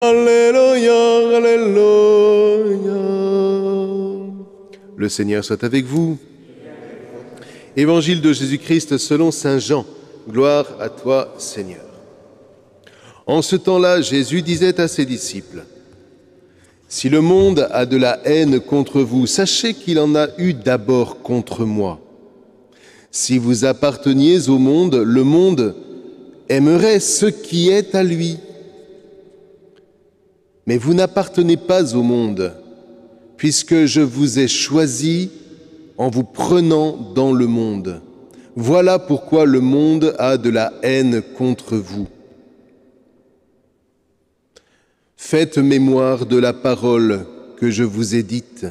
Alléluia, Alléluia. Le Seigneur soit avec vous. Évangile de Jésus-Christ selon saint Jean. Gloire à toi, Seigneur. En ce temps-là, Jésus disait à ses disciples : si le monde a de la haine contre vous, sachez qu'il en a eu d'abord contre moi. Si vous apparteniez au monde, le monde aimerait ce qui est à lui. Mais vous n'appartenez pas au monde, puisque je vous ai choisi en vous prenant dans le monde. Voilà pourquoi le monde a de la haine contre vous. Faites mémoire de la parole que je vous ai dite.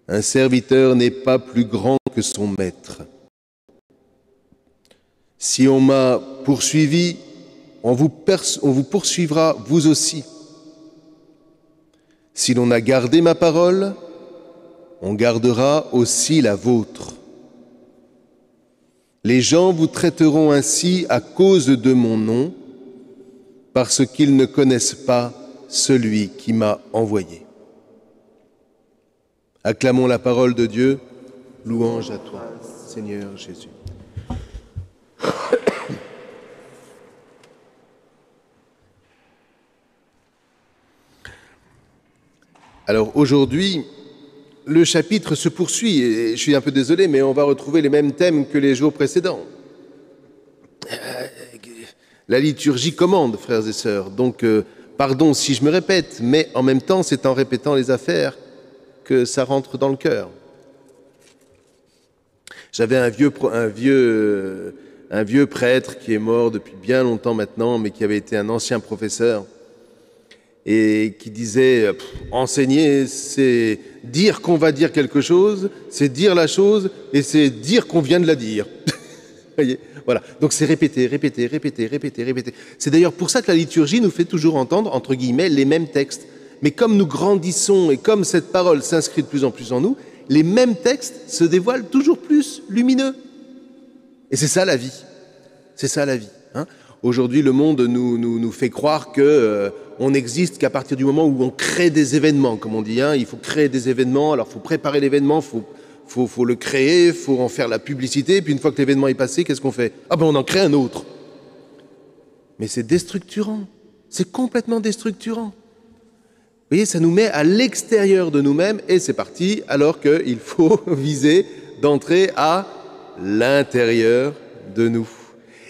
Un serviteur n'est pas plus grand que son maître. Si on m'a poursuivi, on vous poursuivra vous aussi. Si l'on a gardé ma parole, on gardera aussi la vôtre. Les gens vous traiteront ainsi à cause de mon nom, parce qu'ils ne connaissent pas celui qui m'a envoyé. Acclamons la parole de Dieu. Louange à toi, Seigneur Jésus. Alors aujourd'hui, le chapitre se poursuit, et je suis un peu désolé, mais on va retrouver les mêmes thèmes que les jours précédents. La liturgie commande, frères et sœurs, donc pardon si je me répète, mais en même temps, c'est en répétant les affaires que ça rentre dans le cœur. J'avais un vieux prêtre qui est mort depuis bien longtemps maintenant, mais qui avait été un ancien professeur, et qui disait enseigner, c'est dire qu'on va dire quelque chose, c'est dire la chose, et c'est dire qu'on vient de la dire. Voyez, voilà. Donc c'est répéter. C'est d'ailleurs pour ça que la liturgie nous fait toujours entendre, entre guillemets, les mêmes textes. Mais comme nous grandissons et comme cette parole s'inscrit de plus en plus en nous, les mêmes textes se dévoilent toujours plus lumineux. Et c'est ça la vie. C'est ça la vie. Hein. Aujourd'hui, le monde nous fait croire que on n'existe qu'à partir du moment où on crée des événements, comme on dit. Hein. Il faut créer des événements, alors il faut préparer l'événement, faut le créer, il faut en faire la publicité, puis une fois que l'événement est passé, qu'est-ce qu'on fait ? Ah ben on en crée un autre. Mais c'est déstructurant, c'est complètement déstructurant. Vous voyez, ça nous met à l'extérieur de nous-mêmes, et c'est parti, alors qu'il faut viser d'entrer à l'intérieur de nous.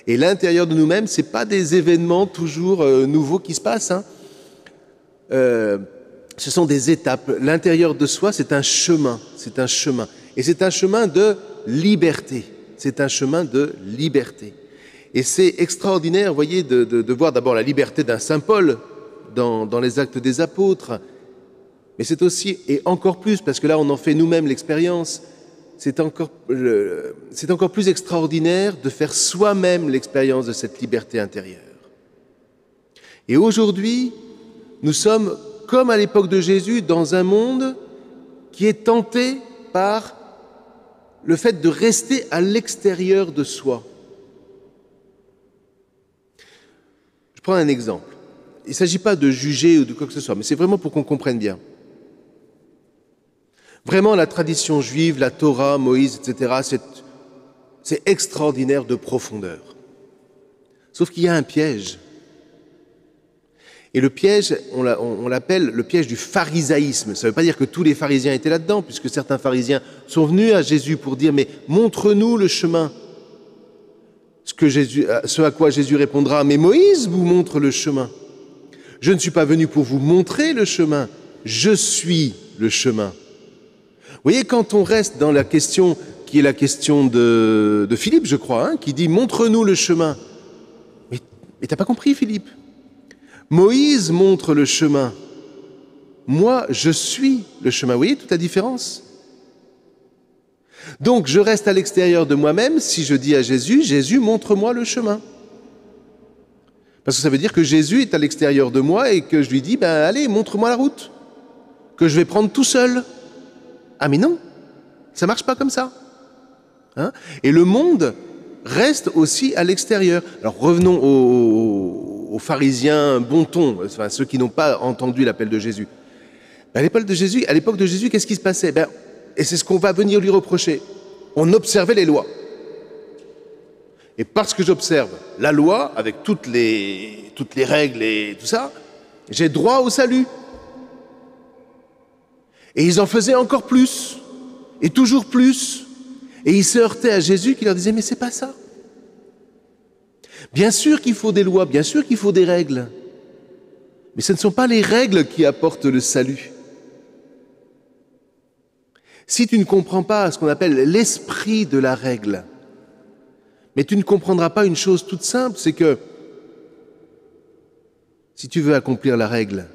Et l'intérieur de nous-mêmes, ce n'est pas des événements toujours nouveaux qui se passent. Hein. Ce sont des étapes. L'intérieur de soi, c'est un chemin. C'est un chemin. Et c'est un chemin de liberté. C'est un chemin de liberté. Et c'est extraordinaire, vous voyez, de voir d'abord la liberté d'un saint Paul dans les Actes des Apôtres. Mais c'est aussi, et encore plus, parce que là, on en fait nous-mêmes l'expérience, c'est encore plus extraordinaire de faire soi-même l'expérience de cette liberté intérieure. Et aujourd'hui, nous sommes, comme à l'époque de Jésus, dans un monde qui est tenté par le fait de rester à l'extérieur de soi. Je prends un exemple. Il ne s'agit pas de juger ou de quoi que ce soit, mais c'est vraiment pour qu'on comprenne bien. Vraiment, la tradition juive, la Torah, Moïse, etc., c'est extraordinaire de profondeur. Sauf qu'il y a un piège. Et le piège, on l'appelle le piège du pharisaïsme. Ça ne veut pas dire que tous les pharisiens étaient là-dedans, puisque certains pharisiens sont venus à Jésus pour dire « Mais montre-nous le chemin ». Ce à quoi Jésus répondra « Mais Moïse vous montre le chemin. Je ne suis pas venu pour vous montrer le chemin, je suis le chemin. » Vous voyez, quand on reste dans la question qui est la question de Philippe, je crois, hein, qui dit « Montre-nous le chemin ». Mais t'as pas compris, Philippe. Moïse montre le chemin. Moi, je suis le chemin. Vous voyez toute la différence ? Donc, je reste à l'extérieur de moi-même si je dis à Jésus « Jésus, montre-moi le chemin ». Parce que ça veut dire que Jésus est à l'extérieur de moi et que je lui dis « Ben allez, montre-moi la route, que je vais prendre tout seul ». Ah mais non, ça ne marche pas comme ça. Hein ? Et le monde reste aussi à l'extérieur. Alors revenons au aux pharisiens bon ton, enfin ceux qui n'ont pas entendu l'appel de Jésus. À l'époque de Jésus, qu'est-ce qui se passait? Et c'est ce qu'on va venir lui reprocher. On observait les lois. Et parce que j'observe la loi, avec toutes les règles et tout ça, j'ai droit au salut. Et ils en faisaient encore plus, et toujours plus. Et ils se heurtaient à Jésus qui leur disait, mais c'est pas ça. Bien sûr qu'il faut des lois, bien sûr qu'il faut des règles. Mais ce ne sont pas les règles qui apportent le salut. Si tu ne comprends pas ce qu'on appelle l'esprit de la règle, mais tu ne comprendras pas une chose toute simple, c'est que si tu veux accomplir la règle,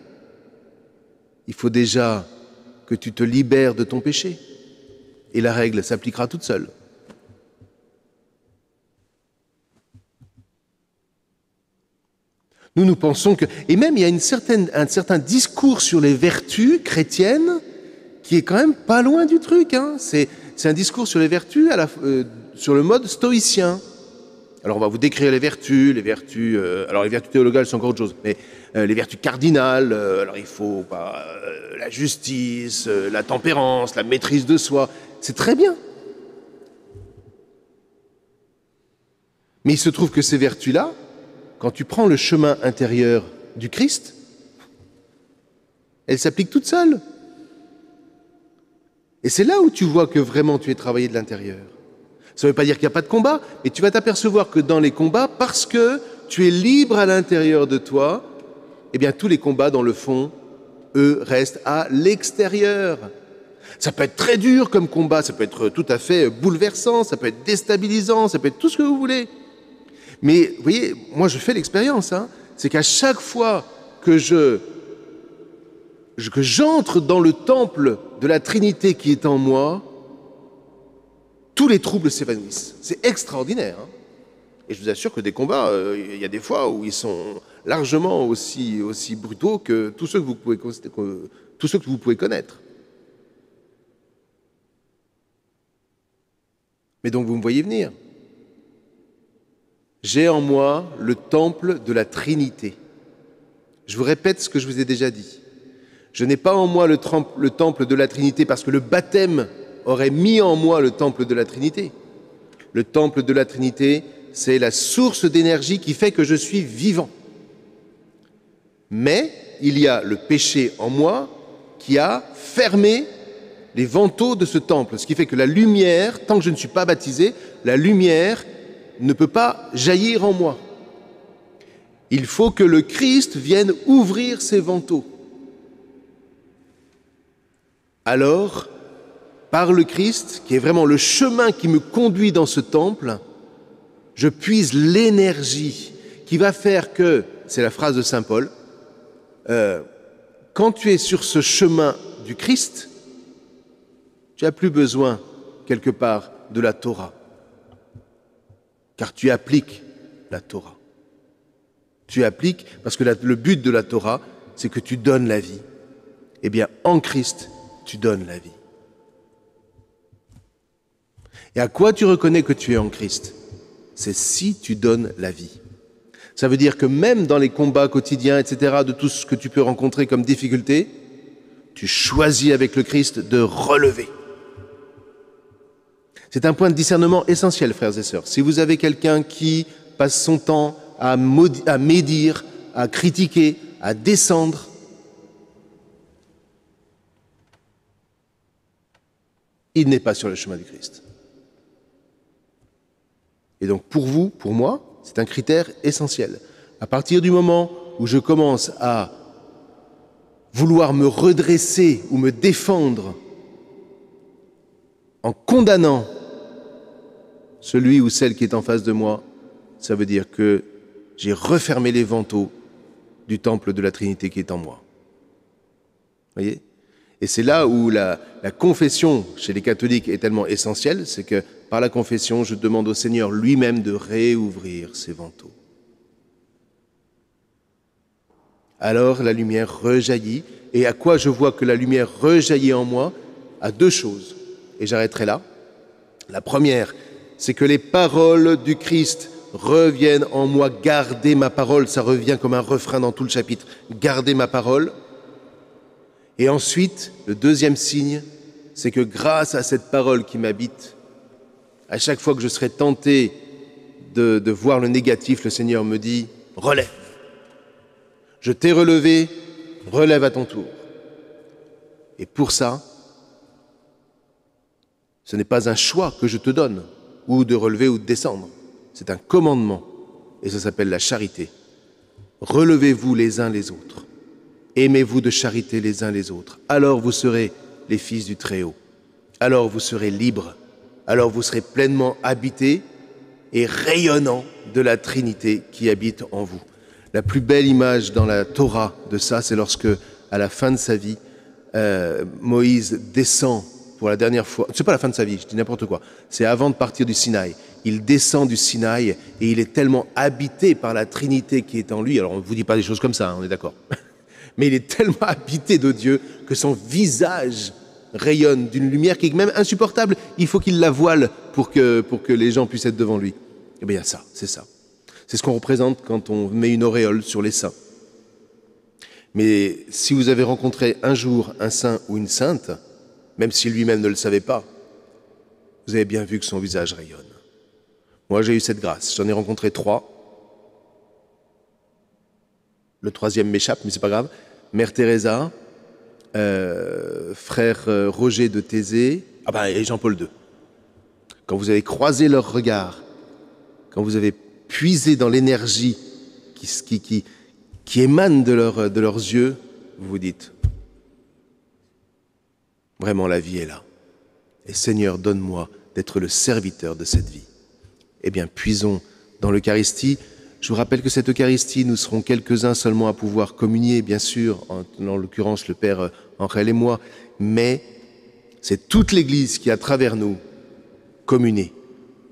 il faut déjà que tu te libères de ton péché. Et la règle s'appliquera toute seule. Nous pensons que... Et même, il y a un certain discours sur les vertus chrétiennes qui est quand même pas loin du truc. Hein. C'est un discours sur les vertus sur le mode stoïcien. Alors, on va vous décrire les vertus. Alors, les vertus théologales, c'est encore autre chose. Mais les vertus cardinales, alors il faut la justice, la tempérance, la maîtrise de soi. C'est très bien. Mais il se trouve que ces vertus-là, quand tu prends le chemin intérieur du Christ, elles s'appliquent toutes seules. Et c'est là où tu vois que vraiment tu es travaillé de l'intérieur. Ça ne veut pas dire qu'il n'y a pas de combat, mais tu vas t'apercevoir que dans les combats, parce que tu es libre à l'intérieur de toi, eh bien tous les combats, dans le fond, eux, restent à l'extérieur. Ça peut être très dur comme combat, ça peut être tout à fait bouleversant, ça peut être déstabilisant, ça peut être tout ce que vous voulez. Mais vous voyez, moi je fais l'expérience, c'est qu'à chaque fois que j'entre dans le temple de la Trinité qui est en moi, tous les troubles s'évanouissent. C'est extraordinaire. Et je vous assure que des combats, il y a des fois où ils sont largement aussi brutaux que tous ceux que vous pouvez connaître. Mais donc vous me voyez venir. J'ai en moi le temple de la Trinité. Je vous répète ce que je vous ai déjà dit. Je n'ai pas en moi le temple de la Trinité parce que le baptême aurait mis en moi le temple de la Trinité. Le temple de la Trinité, c'est la source d'énergie qui fait que je suis vivant. Mais il y a le péché en moi qui a fermé les vantaux de ce temple, ce qui fait que la lumière, tant que je ne suis pas baptisé, la lumière ne peut pas jaillir en moi. Il faut que le Christ vienne ouvrir ses vantaux. Alors, par le Christ, qui est vraiment le chemin qui me conduit dans ce temple, je puise l'énergie qui va faire que, c'est la phrase de saint Paul, quand tu es sur ce chemin du Christ, tu n'as plus besoin, quelque part, de la Torah. Car tu appliques la Torah. Tu appliques, parce que le but de la Torah, c'est que tu donnes la vie. Eh bien, en Christ, tu donnes la vie. Et à quoi tu reconnais que tu es en Christ? C'est si tu donnes la vie. Ça veut dire que même dans les combats quotidiens, etc., de tout ce que tu peux rencontrer comme difficulté, tu choisis avec le Christ de relever. C'est un point de discernement essentiel, frères et sœurs. Si vous avez quelqu'un qui passe son temps à médire, à critiquer, à descendre, il n'est pas sur le chemin du Christ. Et donc pour vous, pour moi, c'est un critère essentiel. À partir du moment où je commence à vouloir me redresser ou me défendre en condamnant celui ou celle qui est en face de moi, ça veut dire que j'ai refermé les vantaux du temple de la Trinité qui est en moi. Vous voyez ? Et c'est là où la confession chez les catholiques est tellement essentielle, c'est que par la confession, je demande au Seigneur lui-même de réouvrir ses vantaux. Alors la lumière rejaillit, et à quoi je vois que la lumière rejaillit en moi? À deux choses, et j'arrêterai là. La première, c'est que les paroles du Christ revienne en moi, gardez ma parole. Ça revient comme un refrain dans tout le chapitre. Gardez ma parole. Et ensuite, le deuxième signe, c'est que grâce à cette parole qui m'habite, à chaque fois que je serai tenté de voir le négatif, le Seigneur me dit « Relève ». Je t'ai relevé, relève à ton tour. Et pour ça, ce n'est pas un choix que je te donne, ou de relever ou de descendre. C'est un commandement, et ça s'appelle la charité. Relevez-vous les uns les autres. Aimez-vous de charité les uns les autres. Alors vous serez les fils du Très-Haut. Alors vous serez libres. Alors vous serez pleinement habités et rayonnants de la Trinité qui habite en vous. La plus belle image dans la Torah de ça, c'est lorsque, à la fin de sa vie, Moïse descend pour la dernière fois. C'est pas la fin de sa vie, je dis n'importe quoi. C'est avant de partir du Sinaï. Il descend du Sinaï et il est tellement habité par la Trinité qui est en lui. Alors on ne vous dit pas des choses comme ça, hein, on est d'accord. Mais il est tellement habité de Dieu que son visage rayonne d'une lumière qui est même insupportable. Il faut qu'il la voile pour que les gens puissent être devant lui. Eh bien ça, c'est ça. C'est ce qu'on représente quand on met une auréole sur les saints. Mais si vous avez rencontré un jour un saint ou une sainte, même si lui-même ne le savait pas, vous avez bien vu que son visage rayonne. Moi, j'ai eu cette grâce. J'en ai rencontré 3. Le 3e m'échappe, mais c'est pas grave. Mère Teresa, frère Roger de Thésée, et Jean-Paul II. Quand vous avez croisé leurs regards, quand vous avez puisé dans l'énergie qui émane de leurs yeux, vous vous dites, vraiment la vie est là. Et Seigneur, donne-moi d'être le serviteur de cette vie. Eh bien, puisons dans l'Eucharistie. Je vous rappelle que cette Eucharistie, nous serons quelques-uns seulement à pouvoir communier, bien sûr, en l'occurrence le Père Angèle et moi, mais c'est toute l'Église qui, à travers nous, communie.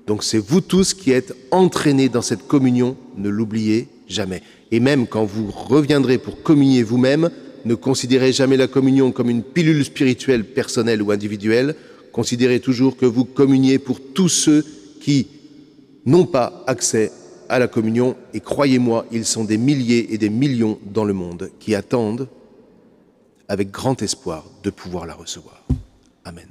Donc c'est vous tous qui êtes entraînés dans cette communion, ne l'oubliez jamais. Et même quand vous reviendrez pour communier vous-même, ne considérez jamais la communion comme une pilule spirituelle personnelle ou individuelle, considérez toujours que vous communiez pour tous ceux qui n'ont pas accès à la communion, et croyez-moi, ils sont des milliers et des millions dans le monde qui attendent avec grand espoir de pouvoir la recevoir. Amen.